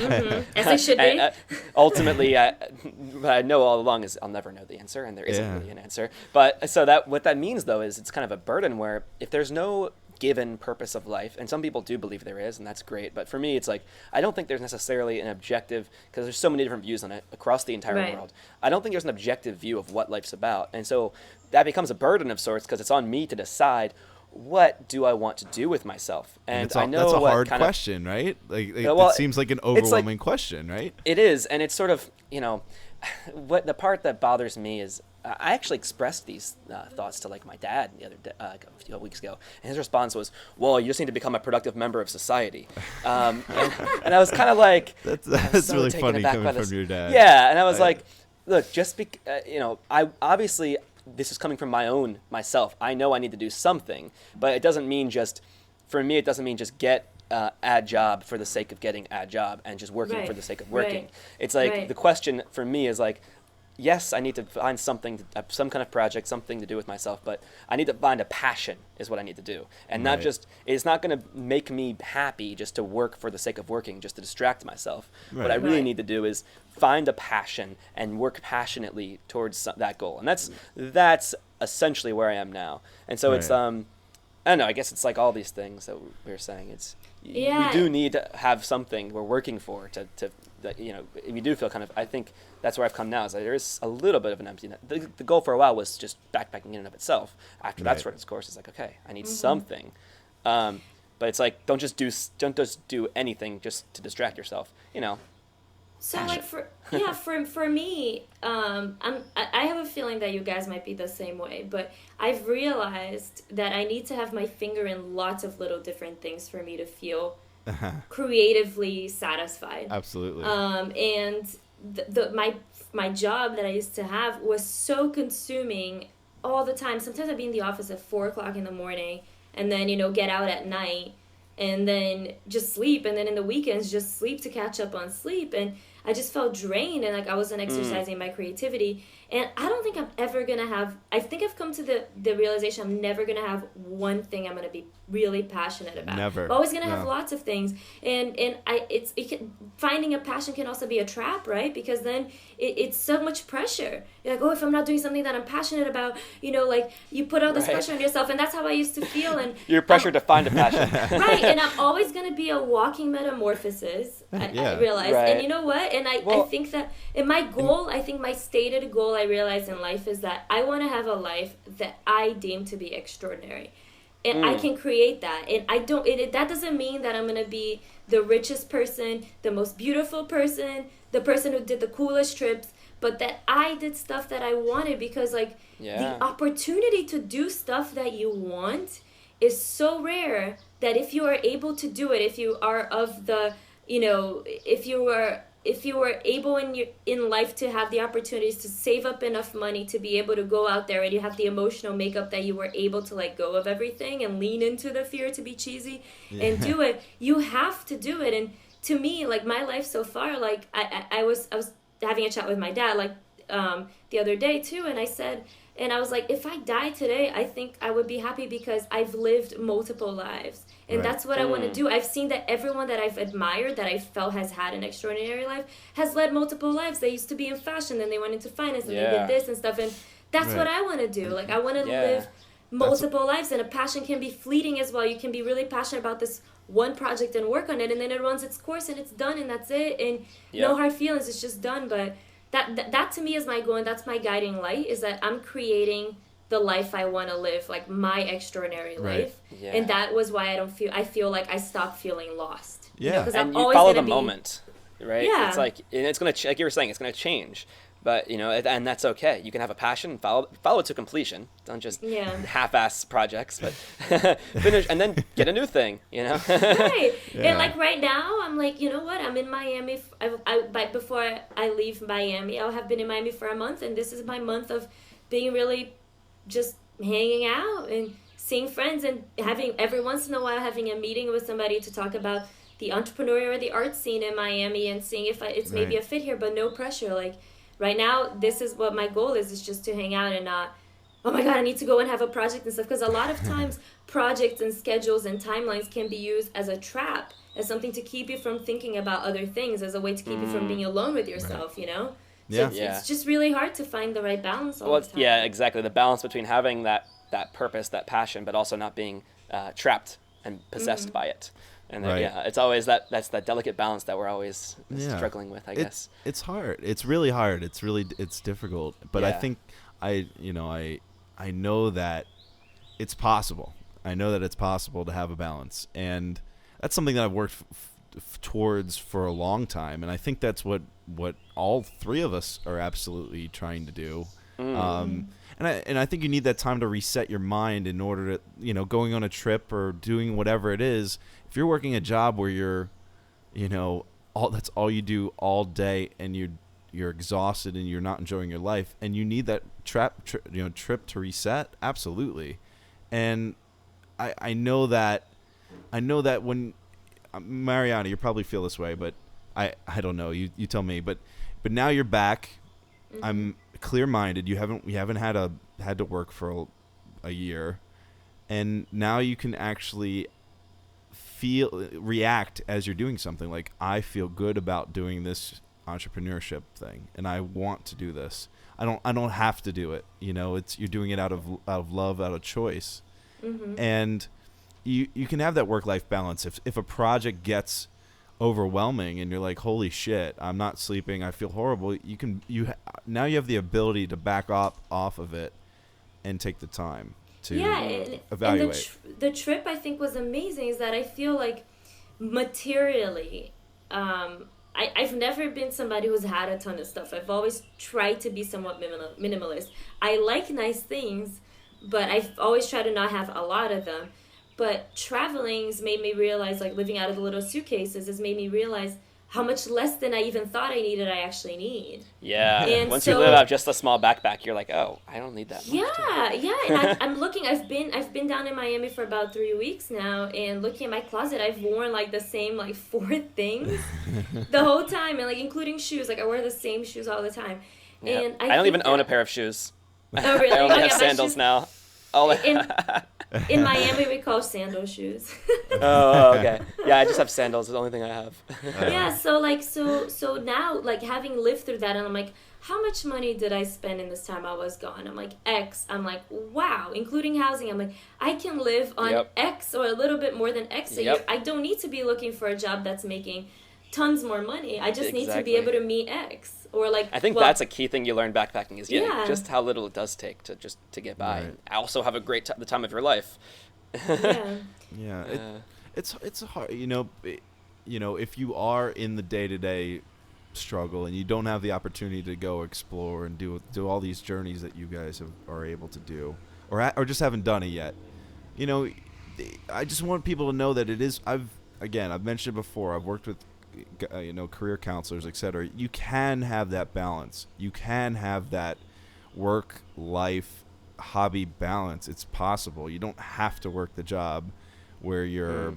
they should be. Ultimately, what I know all along is I'll never know the answer, and there isn't really an answer. But so what that means, though, is it's kind of a burden where if there's no given purpose of life, and some people do believe there is, and that's great, but for me it's like I don't think there's necessarily an objective, because there's so many different views on it across the entire world. I don't think there's an objective view of what life's about, and so that becomes a burden of sorts, because it's on me to decide what do I want to do with myself. And I know that's a hard question, right? Like it seems like an overwhelming question, right? It is, and it's sort of, what the part that bothers me is I actually expressed these thoughts to like my dad the other day, a few weeks ago, and his response was, "Well, you just need to become a productive member of society." And I was kind of like, "That's so really funny coming from your dad." Yeah, and I was like, "Look, just I obviously this is coming from myself. I know I need to do something, but it doesn't mean just get a job for the sake of getting a job and just working for the sake of working. It's like the question for me is like, yes, I need to find something, some kind of project, something to do with myself, but I need to find a passion is what I need to do. And not just, it's not going to make me happy just to work for the sake of working, just to distract myself. What I really need to do is find a passion and work passionately towards that goal. And that's essentially where I am now. And so it's, I don't know, I guess it's like all these things that we were saying. It's, we do need to have something we're working for to we do feel kind of, I think that's where I've come now, is that there is a little bit of an emptiness. The goal for a while was just backpacking in and of itself. After that's run its course, it's like, okay, I need something. But it's like, don't just do anything just to distract yourself, So like for me, I have a feeling that you guys might be the same way, but I've realized that I need to have my finger in lots of little different things for me to feel creatively satisfied. Absolutely. And my job that I used to have was so consuming all the time. Sometimes I'd be in the office at 4:00 in the morning, and then get out at night, and then just sleep, and then in the weekends just sleep to catch up on sleep, and I just felt drained, and like I wasn't exercising my creativity. And I don't think I'm ever gonna have, I think I've come to the realization I'm never gonna have one thing I'm gonna be really passionate about. Never. I'm always gonna have lots of things, and finding a passion can also be a trap, right? Because then it's so much pressure. You're like, oh, if I'm not doing something that I'm passionate about, like you put all this pressure on yourself, and that's how I used to feel. And you're pressured to find a passion. Right, and I'm always gonna be a walking metamorphosis. I realize, and you know what? And I think that in my goal, I think my stated goal I realized in life is that I want to have a life that I deem to be extraordinary. And I can create that. And I don't, that doesn't mean that I'm going to be the richest person, the most beautiful person, the person who did the coolest trips, but that I did stuff that I wanted, because the opportunity to do stuff that you want is so rare that if you are able to do it, if you are of the, if you are if you were able in life to have the opportunities to save up enough money to be able to go out there, and you have the emotional makeup that you were able to let go of everything and lean into the fear, to be cheesy, and do it, you have to do it. And to me, like, my life so far, like, I was having a chat with my dad, like, the other day too, and I was like, if I die today, I think I would be happy because I've lived multiple lives. And that's what I want to do. I've seen that everyone that I've admired, that I felt has had an extraordinary life, has led multiple lives. They used to be in fashion, then they went into finance, and they did this and stuff. And that's what I want to do. Like, I want to live multiple lives, and a passion can be fleeting as well. You can be really passionate about this one project and work on it, and then it runs its course, and it's done, and that's it. And no hard feelings, it's just done. But that to me is my goal, and that's my guiding light, is that I'm creating the life I want to live, like my extraordinary life. And that was why I feel like I stopped feeling lost. Because and you follow the moment, right? It's like, and it's gonna like you were saying, it's gonna change, but and that's okay. You can have a passion, follow it to completion. Don't just half-ass projects, but finish and then get a new thing. Right. And like right now, I'm like, you know what? I'm in Miami. Before I leave Miami, I'll have been in Miami for a month, and this is my month of being really just hanging out and seeing friends, and having every once in a while having a meeting with somebody to talk about the entrepreneurial or the art scene in Miami, and seeing if it's maybe a fit here, but no pressure. Like right now, this is what my goal is just to hang out and not, oh my God, I need to go and have a project and stuff. Because a lot of times projects and schedules and timelines can be used as a trap, as something to keep you from thinking about other things, as a way to keep you from being alone with yourself, So it's just really hard to find the right balance all the time. Yeah, exactly. The balance between having that purpose, that passion, but also not being trapped and possessed by it. And then, it's always that's that delicate balance that we're always struggling with, I guess. It's hard. It's really hard. It's difficult. But I think I know that it's possible. I know that it's possible to have a balance. And that's something that I've worked towards for a long time. And I think that's what all three of us are absolutely trying to do. And I think you need that time to reset your mind in order to, going on a trip or doing whatever it is. If you're working a job where you're, that's all you do all day, and you're exhausted and you're not enjoying your life, and you need that trip to reset, absolutely. And I know that when Mariana, you probably feel this way, but I don't know. You tell me. But now you're back. I'm clear-minded. You haven't had to work for a year, and now you can actually react as you're doing something. Like, I feel good about doing this entrepreneurship thing, and I want to do this. I don't have to do it. You're doing it out of love, out of choice, and you can have that work-life balance. If a project gets overwhelming and you're like, holy shit, I'm not sleeping, I feel horrible, now you have the ability to back off of it and take the time to evaluate. And the trip, I think, was amazing, is that I feel like materially, I've never been somebody who's had a ton of stuff. I've always tried to be somewhat minimalist. I like nice things, but I've always tried to not have a lot of them. But traveling's made me realize, like, living out of the little suitcases has made me realize how much less than I even thought I needed I actually need. Yeah. And once you live out just a small backpack, you're like, oh, I don't need that much. Yeah. And I'm looking. I've been down in Miami for about 3 weeks now, and looking at my closet, I've worn like the same 4 things the whole time, and including shoes. Like, I wear the same shoes all the time. Yeah. And I don't even own a pair of shoes. Oh, really? I only have sandals now. In Miami, we call sandal shoes. Oh, okay. Yeah, I just have sandals. It's the only thing I have. Yeah, so now, having lived through that, and I'm like, how much money did I spend in this time I was gone? I'm like, X. I'm like, wow, including housing. I'm like, I can live on X or a little bit more than X a year. I don't need to be looking for a job that's making tons more money. I just need to be able to meet X. Or I think that's a key thing you learn backpacking is just how little it does take to get by. Right. And also have a great the time of your life. It's hard. If you are in the day-to-day struggle and you don't have the opportunity to go explore and do all these journeys that you guys are able to do, or just haven't done it yet, I just want people to know that it is. I've mentioned it before. I've worked with career counselors, etc. You can have that balance. You can have that work life hobby balance. It's possible. You don't have to work the job where you're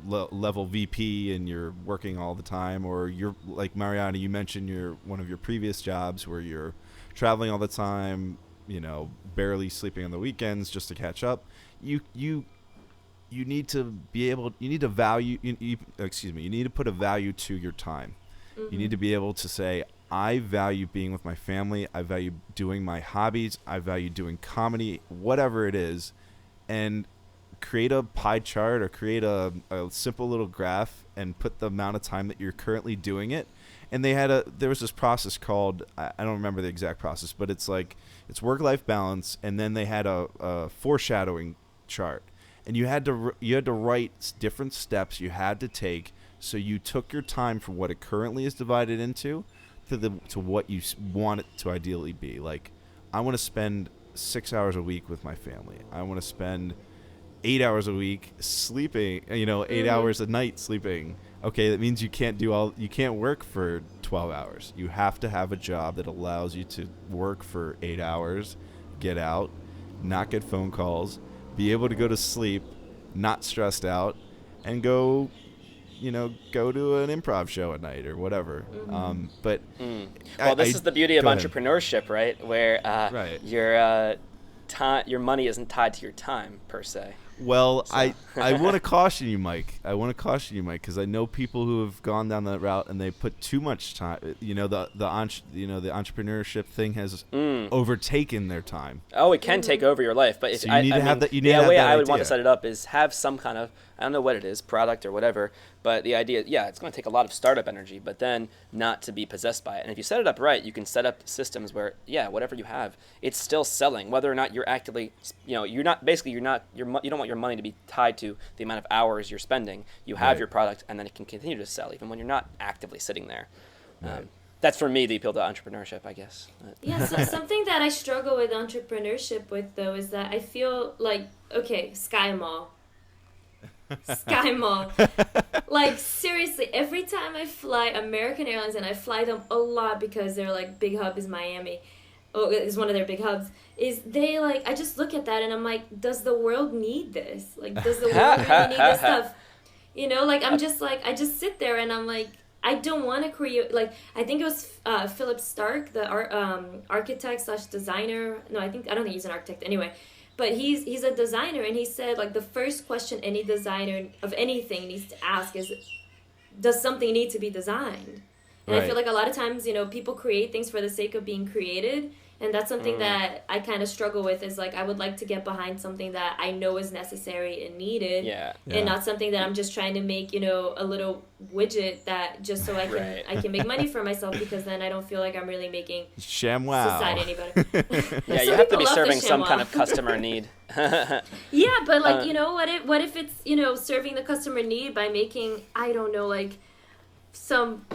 level VP and you're working all the time, or you're like Mariana, you mentioned one of your previous jobs where you're traveling all the time, barely sleeping on the weekends just to catch up. You need to be able, you need to value, you need to put a value to your time. Mm-hmm. You need to be able to say, I value being with my family. I value doing my hobbies. I value doing comedy, whatever it is, and create a pie chart or create a simple little graph and put the amount of time that you're currently doing it. And there was this process called, I don't remember the exact process, but it's work-life balance. And then they had a foreshadowing chart, and you had to write different steps you had to take. So you took your time from what it currently is divided into to what you want it to ideally be. Like, I want to spend 6 hours a week with my family. I want to spend 8 hours a week sleeping, 8 hours a night sleeping. Okay, that means you can't work for 12 hours. You have to have a job that allows you to work for 8 hours, get out, not get phone calls, be able to go to sleep, not stressed out, and go to an improv show at night or whatever. Mm-hmm. Well, this is the beauty of entrepreneurship, right? Where your money isn't tied to your time per se. Well, so. I want to caution you, Mike. Because I know people who have gone down that route and they put too much time. The entrepreneurship thing has overtaken their time. Oh, it can take over your life, but so the way I would want to set it up is have some kind of, I don't know what it is, product or whatever, but the idea, it's going to take a lot of startup energy, but then not to be possessed by it. And if you set it up right, you can set up systems where, whatever you have, it's still selling, whether or not you're actively, you don't want your money to be tied to the amount of hours you're spending. You have your product, and then it can continue to sell even when you're not actively sitting there. Right. That's for me the appeal to entrepreneurship, I guess. Yeah, so something that I struggle with entrepreneurship with, though, is that I feel like, Sky Mall. Like, seriously, every time I fly American Airlines, and I fly them a lot because their big hub is Miami, is one of their big hubs, is they I just look at that and I'm like, does the world need this? Does the world really need this stuff? I'm just I just sit there and I'm like, I don't want to create, I think it was Philip Stark, the architect / designer. No, I don't think he's an architect anyway. But he's a designer, and he said, the first question any designer of anything needs to ask is, does something need to be designed? And I feel like a lot of times, people create things for the sake of being created, and that's something that I kind of struggle with, is I would like to get behind something that I know is necessary and needed, and not something that I'm just trying to make, a little widget that just so I can make money for myself, because then I don't feel like I'm really making society any better. Yeah, you have to be serving some kind of customer need. Yeah, but what if it's, serving the customer need by making, I don't know, some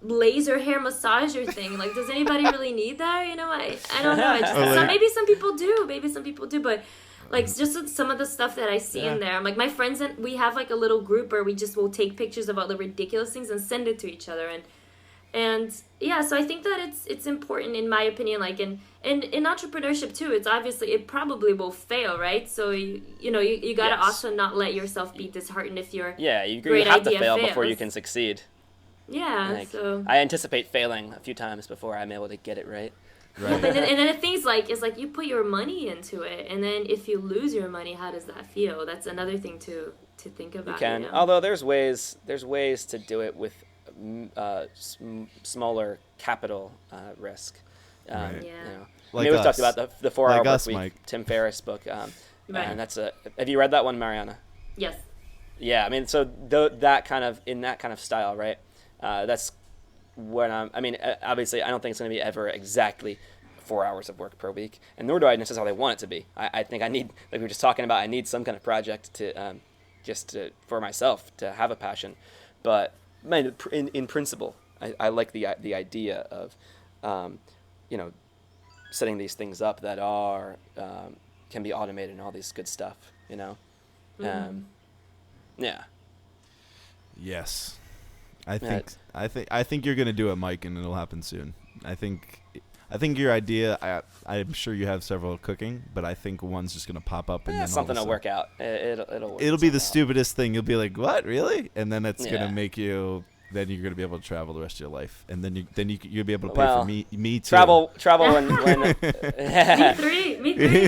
laser hair massager thing. Does anybody really need that? I don't know. Maybe some people do, but just some of the stuff that I see in there, I'm my friends, and we have a little group where we just will take pictures of all the ridiculous things and send it to each other, and so I think that it's important, in my opinion, and in entrepreneurship too, it's obviously, it probably will fail, right? So you gotta also not let yourself be disheartened if your you have to fail before you can succeed. Yeah, so I anticipate failing a few times before I'm able to get it right. Right. Yeah, and then the things it's you put your money into it, and then if you lose your money, how does that feel? That's another thing to think about. You can, although there's ways to do it with smaller capital risk. We talked about the 4-Hour Work Week, Mike. Tim Ferriss book, and that's have you read that one, Mariana? Yes. Yeah, so that kind of style, right? That's what obviously I don't think it's going to be ever exactly 4 hours of work per week, and nor do I necessarily want it to be. I think I need, like we were just talking about, I need some kind of project to for myself to have a passion. But in principle, I like the idea of setting these things up that are can be automated and all these good stuff. Yeah. Yes. I think you're gonna do it, Mike, and it'll happen soon. I think your idea. I'm sure you have several cooking, but I think one's just gonna pop up and then something will work out. It'll work. It'll be the stupidest thing. You'll be like, "What, really?" And then it's gonna make you. Then you're gonna be able to travel the rest of your life, and then you'll be able to pay for me too. Travel when me three.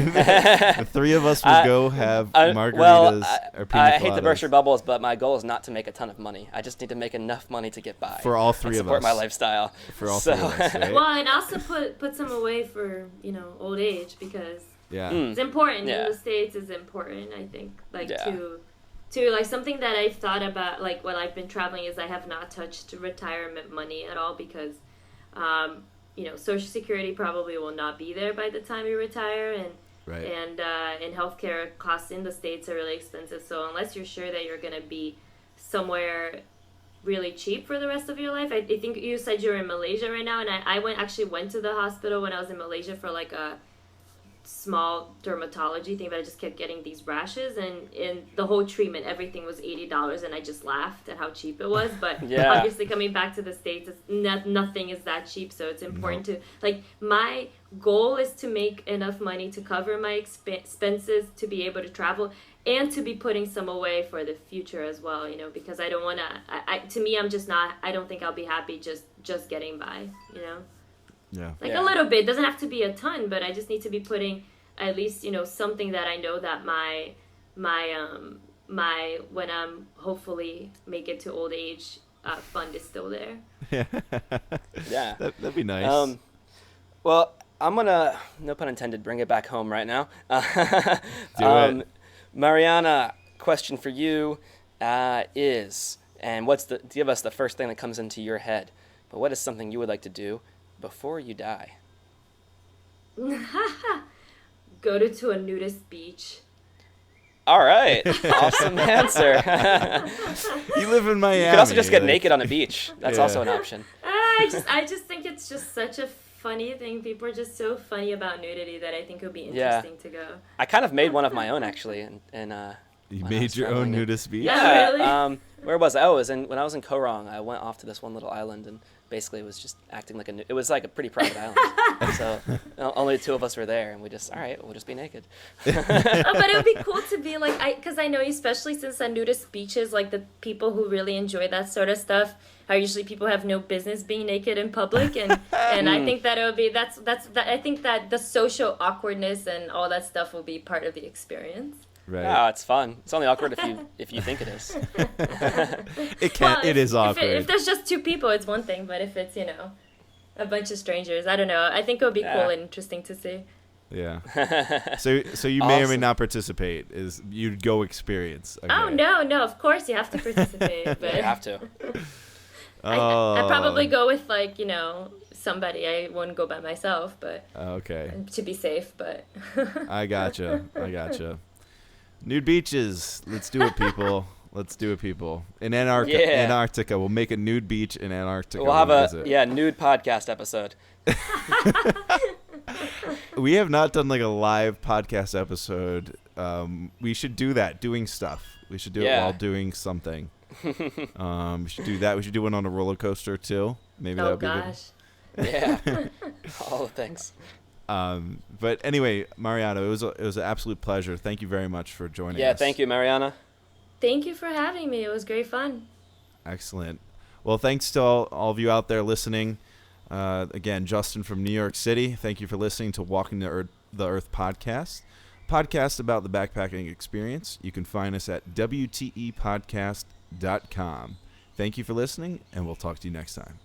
The three of us will go have margaritas or pina coladas. I hate to burst your bubbles, but my goal is not to make a ton of money. I just need to make enough money to get by for all three of us. Support my lifestyle. For all three of us, right? Well, and also put some away for old age, because it's important in the States. Is important, I think, to like something that I've thought about, like while I've been traveling, is I have not touched retirement money at all, because Social Security probably will not be there by the time you retire, and healthcare costs in the States are really expensive. So unless you're sure that you're gonna be somewhere really cheap for the rest of your life, I think you said you're in Malaysia right now, and I went to the hospital when I was in Malaysia for like a small dermatology thing, but I just kept getting these rashes, and in the whole treatment everything was $80, and I just laughed at how cheap it was. But obviously coming back to the States, nothing is that cheap, so it's important to, like, my goal is to make enough money to cover my expenses, to be able to travel, and to be putting some away for the future as well, because I don't want to, to me, I don't think I'll be happy just getting by, a little bit. Doesn't have to be a ton, but I just need to be putting at least, something that I know that my when I'm hopefully make it to old age, fund is still there. Yeah. That'd be nice. Well, I'm gonna, no pun intended, bring it back home right now. Do it. Mariana, question for you is, and give us the first thing that comes into your head, but what is something you would like to do before you die? Go to a nudist beach. All right. Awesome answer. You live in Miami. You could also just get naked on a beach. That's also an option. I just think it's just such a funny thing. People are just so funny about nudity that I think it would be interesting to go. I kind of made one of my own, actually. You made your own nudist beach? Yeah, really? Where was I? Oh, when I was in Koh Rong. I went off to this one little island, and basically it was just acting like it was like a pretty private island. So only the two of us were there, and we'll just be naked. But it would be cool to be like, because I know, especially since the nudist beaches, like the people who really enjoy that sort of stuff are usually people who have no business being naked in public, and I think that it would be I think that the social awkwardness and all that stuff will be part of the experience. Right. Oh, it's fun. It's only awkward if you think it is. It is awkward. If there's just two people, it's one thing. But if it's a bunch of strangers, I don't know. I think it would be cool and interesting to see. Yeah. So you may or may not participate. You'd go experience? Okay. Oh no! Of course you have to participate. But you have to. I'd probably go with somebody. I wouldn't go by myself, but okay. To be safe, but. I gotcha. Nude beaches. Let's do it, people. In Antarctica. We'll make a nude beach in Antarctica. We'll have a nude podcast episode. We have not done like a live podcast episode. We should do that, doing stuff. We should do it while doing something. We should do that. We should do one on a roller coaster too. Maybe that would be good. Yeah. All the things. But anyway, Mariana, it was an absolute pleasure. Thank you very much for joining us. Yeah, thank you, Mariana. Thank you for having me. It was great fun. Excellent. Well, thanks to all of you out there listening. Again, Justin from New York City. Thank you for listening to Walking the Earth podcast about the backpacking experience. You can find us at WTEpodcast.com. Thank you for listening, and we'll talk to you next time.